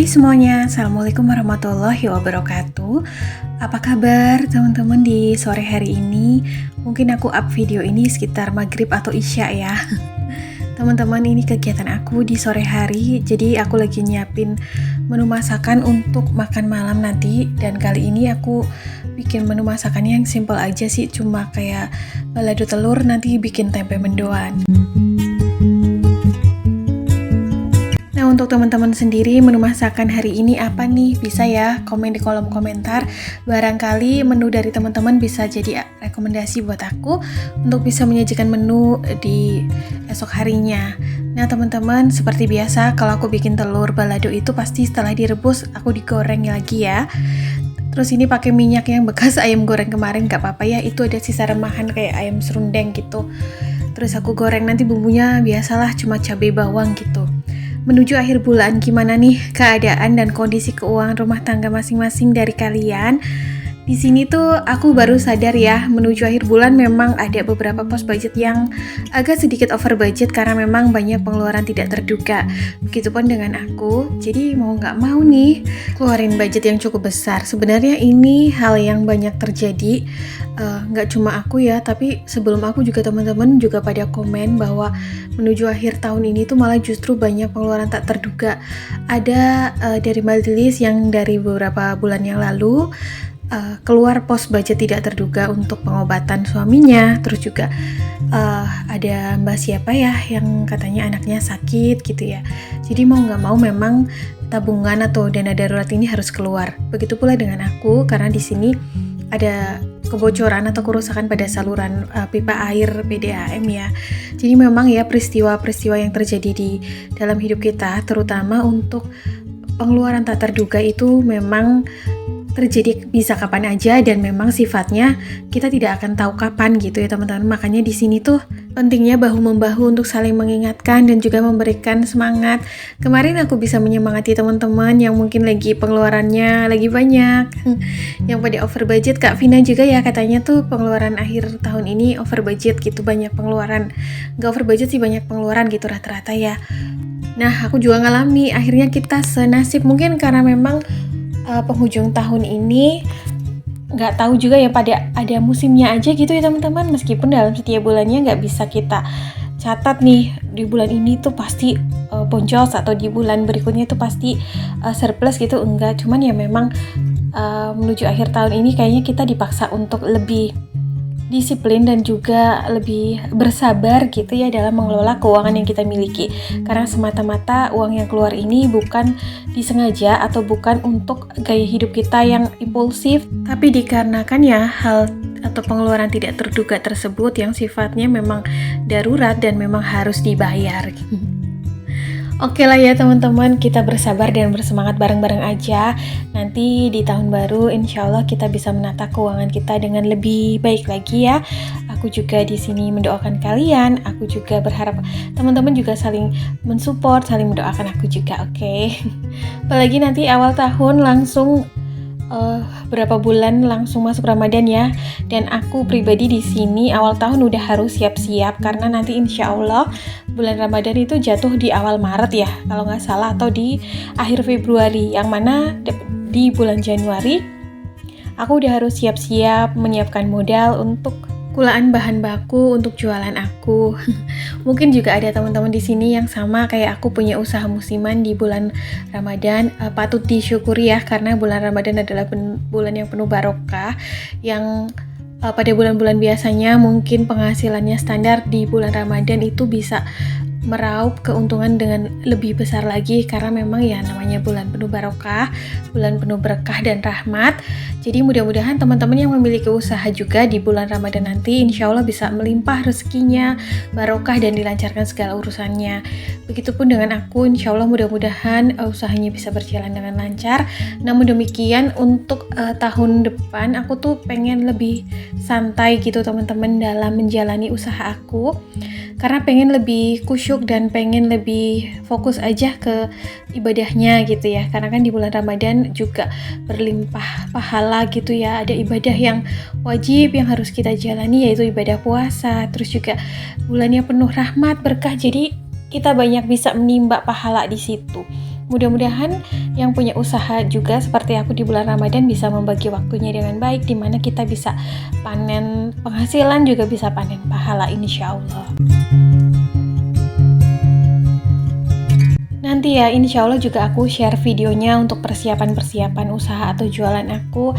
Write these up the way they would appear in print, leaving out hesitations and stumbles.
Hai semuanya, Assalamualaikum warahmatullahi wabarakatuh. Apa kabar teman-teman di sore hari ini? Mungkin aku up video ini sekitar maghrib atau isya ya. Teman-teman, ini kegiatan aku di sore hari. Jadi aku lagi nyiapin menu masakan untuk makan malam nanti. Dan kali ini aku bikin menu masakannya yang simple aja sih. Cuma kayak balado telur, nanti bikin tempe mendoan. Nah, untuk teman-teman sendiri menu masakan hari ini apa nih? Bisa ya komen di kolom komentar. Barangkali menu dari teman-teman bisa jadi rekomendasi buat aku untuk bisa menyajikan menu di esok harinya. Nah, teman-teman, seperti biasa kalau aku bikin telur balado itu pasti setelah direbus aku digoreng lagi ya. Terus ini pakai minyak yang bekas ayam goreng kemarin, gak apa-apa ya, itu ada sisa remahan kayak ayam serundeng gitu. Terus aku goreng, nanti bumbunya biasalah cuma cabai bawang gitu. Menuju akhir bulan, gimana nih keadaan dan kondisi keuangan rumah tangga masing-masing dari kalian? Di sini tuh aku baru sadar ya, menuju akhir bulan memang ada beberapa pos budget yang agak sedikit over budget karena memang banyak pengeluaran tidak terduga. Begitupun dengan aku, jadi mau nggak mau nih keluarin budget yang cukup besar. Sebenarnya ini hal yang banyak terjadi, nggak cuma aku ya, tapi sebelum aku juga teman-teman juga pada komen bahwa menuju akhir tahun ini tuh malah justru banyak pengeluaran tak terduga. Ada dari majelis yang dari beberapa bulan yang lalu keluar pos budget tidak terduga untuk pengobatan suaminya. Terus juga ada mbak siapa ya yang katanya anaknya sakit gitu ya. Jadi mau nggak mau memang tabungan atau dana darurat ini harus keluar. Begitu pula dengan aku, karena di sini ada kebocoran atau kerusakan pada saluran pipa air PDAM ya. Jadi memang ya peristiwa-peristiwa yang terjadi di dalam hidup kita, terutama untuk pengeluaran tak terduga itu memang terjadi bisa kapan aja dan memang sifatnya kita tidak akan tahu kapan gitu ya teman-teman. Makanya di sini tuh pentingnya bahu-membahu untuk saling mengingatkan dan juga memberikan semangat. Kemarin aku bisa menyemangati teman-teman yang mungkin lagi pengeluarannya lagi banyak, yang pada over budget. Kak Vina juga ya katanya tuh pengeluaran akhir tahun ini over budget gitu, banyak pengeluaran. Gak over budget sih, banyak pengeluaran gitu rata-rata ya. Nah, aku juga ngalami, akhirnya kita senasib mungkin karena memang penghujung tahun ini nggak tahu juga ya, pada ada musimnya aja gitu ya teman-teman. Meskipun dalam setiap bulannya nggak bisa kita catat nih di bulan ini tuh pasti boncos atau di bulan berikutnya tuh pasti surplus gitu, enggak. Cuman ya memang menuju akhir tahun ini kayaknya kita dipaksa untuk lebih disiplin dan juga lebih bersabar gitu ya dalam mengelola keuangan yang kita miliki. Karena semata-mata uang yang keluar ini bukan disengaja atau bukan untuk gaya hidup kita yang impulsif, tapi dikarenakan ya hal atau pengeluaran tidak terduga tersebut yang sifatnya memang darurat dan memang harus dibayar. Oke lah ya teman-teman, kita bersabar dan bersemangat bareng-bareng aja. Nanti di tahun baru insya Allah kita bisa menata keuangan kita dengan lebih baik lagi ya. Aku juga di sini mendoakan kalian. Aku juga berharap teman-teman juga saling mensupport, saling mendoakan aku juga, oke? Apalagi nanti awal tahun langsung berapa bulan langsung masuk Ramadan ya. Dan aku pribadi di sini awal tahun udah harus siap-siap karena nanti insya Allah bulan Ramadan itu jatuh di awal Maret ya kalau nggak salah, atau di akhir Februari, yang mana di bulan Januari aku udah harus siap-siap menyiapkan modal untuk kulaan bahan baku untuk jualan aku. Mungkin juga ada teman-teman di sini yang sama kayak aku punya usaha musiman di bulan Ramadan. Patut disyukuri ya, karena bulan Ramadan adalah bulan yang penuh barokah, yang pada bulan-bulan biasanya mungkin penghasilannya standar, di bulan Ramadan itu bisa meraup keuntungan dengan lebih besar lagi karena memang ya namanya bulan penuh barokah, bulan penuh berkah dan rahmat. Jadi mudah-mudahan teman-teman yang memiliki usaha juga di bulan Ramadan nanti insya Allah bisa melimpah rezekinya, barokah dan dilancarkan segala urusannya. Begitupun dengan aku, insya Allah mudah-mudahan usahanya bisa berjalan dengan lancar. Namun demikian untuk tahun depan aku tuh pengen lebih santai gitu teman-teman dalam menjalani usaha aku, karena pengen lebih khusyuk dan pengen lebih fokus aja ke ibadahnya gitu ya. Karena kan di bulan Ramadan juga berlimpah pahala gitu ya, ada ibadah yang wajib yang harus kita jalani yaitu ibadah puasa. Terus juga bulannya penuh rahmat berkah, jadi kita banyak bisa menimba pahala di situ. Mudah-mudahan yang punya usaha juga seperti aku di bulan Ramadan bisa membagi waktunya dengan baik, dimana kita bisa panen penghasilan juga bisa panen pahala insya Allah. Nanti ya insya Allah juga aku share videonya untuk persiapan-persiapan usaha atau jualan aku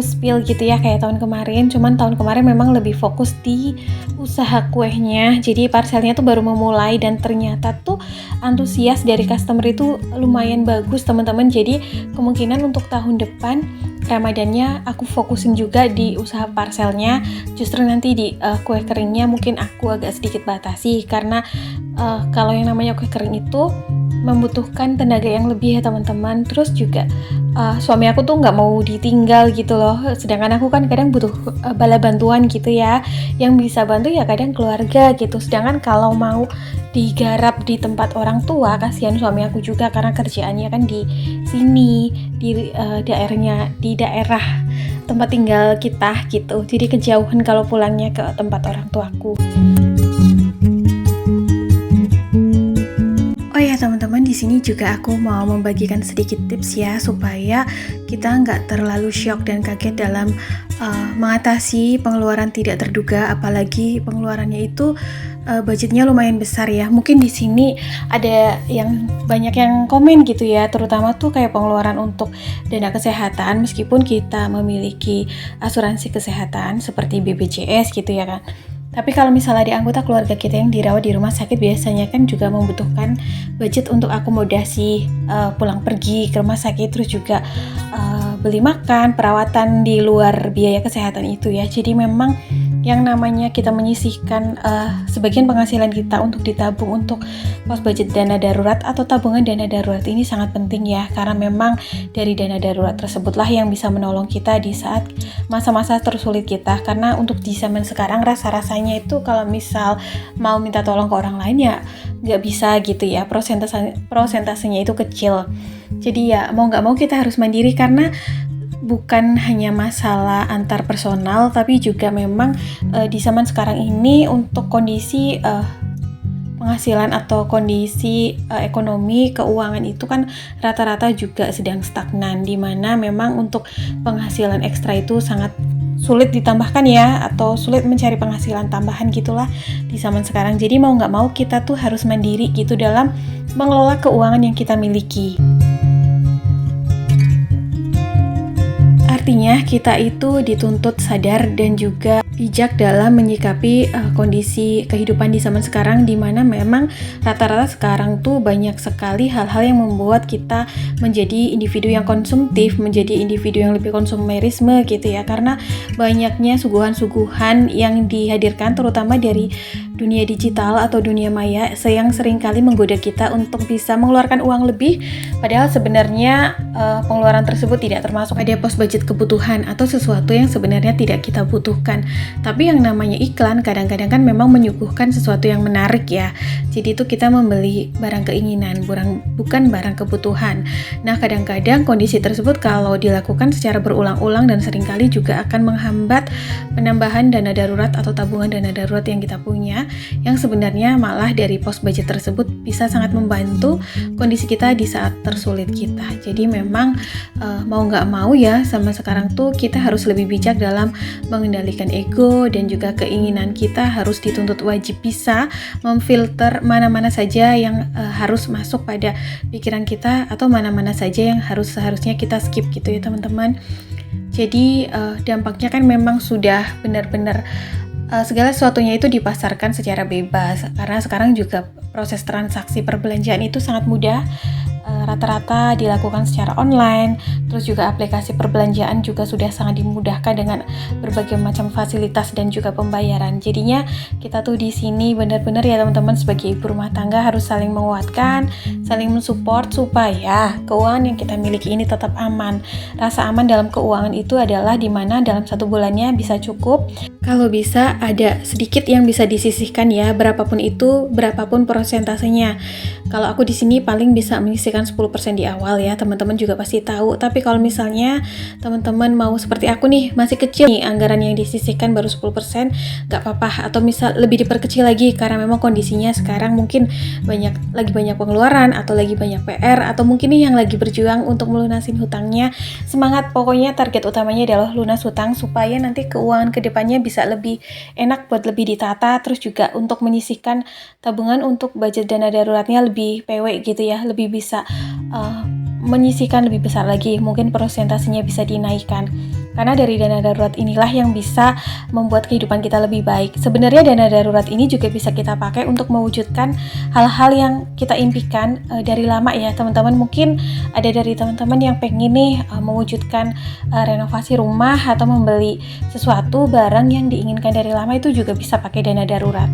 spill gitu ya kayak tahun kemarin. Cuman tahun kemarin memang lebih fokus di usaha kuehnya, jadi parselnya tuh baru memulai dan ternyata tuh antusias dari customer itu lumayan bagus teman-teman. Jadi kemungkinan untuk tahun depan Ramadannya aku fokusin juga di usaha parselnya, justru nanti di kue keringnya mungkin aku agak sedikit batasi karena kalau yang namanya kue kering itu membutuhkan tenaga yang lebih ya teman-teman. Terus juga suami aku tuh nggak mau ditinggal gitu loh, sedangkan aku kan kadang butuh bala bantuan gitu ya, yang bisa bantu ya kadang keluarga gitu. Sedangkan kalau mau digarap di tempat orang tua kasihan suami aku juga karena kerjaannya kan di sini di daerah tempat tinggal kita gitu, jadi kejauhan kalau pulangnya ke tempat orang tuaku. Oh ya teman-teman, di sini juga aku mau membagikan sedikit tips ya supaya kita nggak terlalu syok dan kaget dalam mengatasi pengeluaran tidak terduga, apalagi pengeluarannya itu budgetnya lumayan besar ya. Mungkin di sini ada yang banyak yang komen gitu ya, terutama tuh kayak pengeluaran untuk dana kesehatan meskipun kita memiliki asuransi kesehatan seperti BPJS gitu ya kan. Tapi kalau misalnya ada anggota keluarga kita yang dirawat di rumah sakit, biasanya kan juga membutuhkan budget untuk akomodasi pulang pergi ke rumah sakit, terus juga beli makan, perawatan di luar biaya kesehatan itu ya. Jadi memang yang namanya kita menyisihkan sebagian penghasilan kita untuk ditabung untuk pos budget dana darurat atau tabungan dana darurat ini sangat penting ya, karena memang dari dana darurat tersebutlah yang bisa menolong kita di saat masa-masa tersulit kita. Karena untuk di zaman sekarang rasa-rasanya itu kalau misal mau minta tolong ke orang lain ya nggak bisa gitu ya, prosentasenya itu kecil. Jadi ya mau nggak mau kita harus mandiri, karena bukan hanya masalah antar personal, tapi juga memang di zaman sekarang ini untuk kondisi penghasilan atau kondisi ekonomi keuangan itu kan rata-rata juga sedang stagnan, di mana memang untuk penghasilan ekstra itu sangat sulit ditambahkan ya, atau sulit mencari penghasilan tambahan gitulah di zaman sekarang. Jadi mau nggak mau kita tuh harus mandiri gitu dalam mengelola keuangan yang kita miliki. Artinya kita itu dituntut sadar dan juga bijak dalam menyikapi kondisi kehidupan di zaman sekarang, di mana memang rata-rata sekarang tuh banyak sekali hal-hal yang membuat kita menjadi individu yang konsumtif, menjadi individu yang lebih konsumerisme gitu ya, karena banyaknya suguhan-suguhan yang dihadirkan terutama dari dunia digital atau dunia maya yang seringkali menggoda kita untuk bisa mengeluarkan uang lebih, padahal sebenarnya pengeluaran tersebut tidak termasuk pada pos budget kebutuhan atau sesuatu yang sebenarnya tidak kita butuhkan. Tapi yang namanya iklan kadang-kadang kan memang menyuguhkan sesuatu yang menarik ya, jadi itu kita membeli barang keinginan, bukan barang kebutuhan. Nah kadang-kadang kondisi tersebut kalau dilakukan secara berulang-ulang dan seringkali juga akan menghambat penambahan dana darurat atau tabungan dana darurat yang kita punya, yang sebenarnya malah dari pos budget tersebut bisa sangat membantu kondisi kita di saat tersulit kita. Jadi memang mau nggak mau ya sama sekarang tuh kita harus lebih bijak dalam mengendalikan ego, dan juga keinginan kita harus dituntut wajib bisa memfilter mana-mana saja yang harus masuk pada pikiran kita atau mana-mana saja yang seharusnya kita skip gitu ya teman-teman. Jadi dampaknya kan memang sudah benar-benar segala sesuatunya itu dipasarkan secara bebas, karena sekarang juga proses transaksi perbelanjaan itu sangat mudah, rata-rata dilakukan secara online. Terus juga aplikasi perbelanjaan juga sudah sangat dimudahkan dengan berbagai macam fasilitas dan juga pembayaran. Jadinya kita tuh di sini benar-benar ya teman-teman sebagai ibu rumah tangga harus saling menguatkan, saling mensupport supaya keuangan yang kita miliki ini tetap aman. Rasa aman dalam keuangan itu adalah dimana dalam satu bulannya bisa cukup, kalau bisa ada sedikit yang bisa disisihkan ya, berapapun itu, berapapun persentasenya. Kalau aku di sini paling bisa menyisihkan 10% 10% di awal ya, teman-teman juga pasti tahu. Tapi kalau misalnya teman-teman mau seperti aku nih, masih kecil nih anggaran yang disisihkan baru 10%, nggak apa-apa. Atau misal lebih diperkecil lagi karena memang kondisinya sekarang mungkin lagi banyak pengeluaran atau lagi banyak PR, atau mungkin nih yang lagi berjuang untuk melunasin hutangnya. Semangat, pokoknya target utamanya adalah lunas hutang supaya nanti keuangan kedepannya bisa lebih enak buat lebih ditata, terus juga untuk menyisihkan tabungan untuk budget dana daruratnya lebih PW gitu ya, lebih bisa menyisihkan lebih besar lagi, mungkin persentasenya bisa dinaikkan. Karena dari dana darurat inilah yang bisa membuat kehidupan kita lebih baik. Sebenarnya dana darurat ini juga bisa kita pakai untuk mewujudkan hal-hal yang kita impikan dari lama ya teman-teman. Mungkin ada dari teman-teman yang pengen nih mewujudkan renovasi rumah atau membeli sesuatu barang yang diinginkan dari lama, itu juga bisa pakai dana darurat.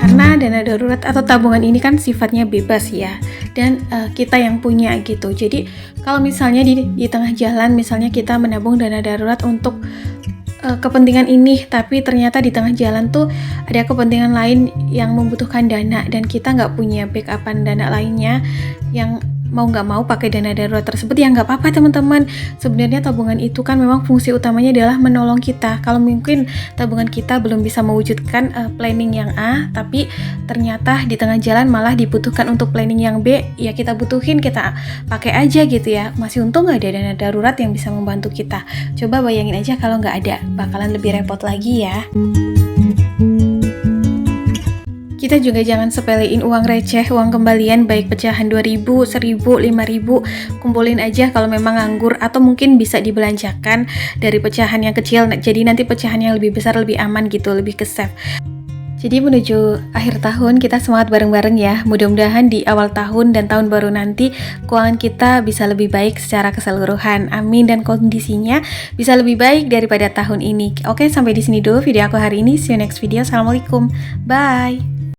Karena dana darurat atau tabungan ini kan sifatnya bebas ya, dan kita yang punya gitu. Jadi kalau misalnya di tengah jalan misalnya kita menabung dana darurat untuk kepentingan ini, tapi ternyata di tengah jalan tuh ada kepentingan lain yang membutuhkan dana dan kita nggak punya backupan dana lainnya yang mau nggak mau pakai dana darurat tersebut, ya nggak apa-apa teman-teman. Sebenarnya tabungan itu kan memang fungsi utamanya adalah menolong kita. Kalau mungkin tabungan kita belum bisa mewujudkan planning yang A, tapi ternyata di tengah jalan malah dibutuhkan untuk planning yang B, ya kita butuhin, kita pakai aja gitu ya. Masih untung nggak ada dana darurat yang bisa membantu kita. Coba bayangin aja kalau nggak ada, bakalan lebih repot lagi ya. Kita juga jangan sepelein uang receh, uang kembalian, baik pecahan 2.000, 1.000, 5.000, kumpulin aja kalau memang nganggur, atau mungkin bisa dibelanjakan dari pecahan yang kecil, jadi nanti pecahan yang lebih besar lebih aman gitu, lebih ke save. Jadi menuju akhir tahun kita semangat bareng-bareng ya. Mudah-mudahan di awal tahun dan tahun baru nanti keuangan kita bisa lebih baik secara keseluruhan. Amin, dan kondisinya bisa lebih baik daripada tahun ini. Oke, sampai di sini dulu video aku hari ini. See you next video. Assalamualaikum. Bye.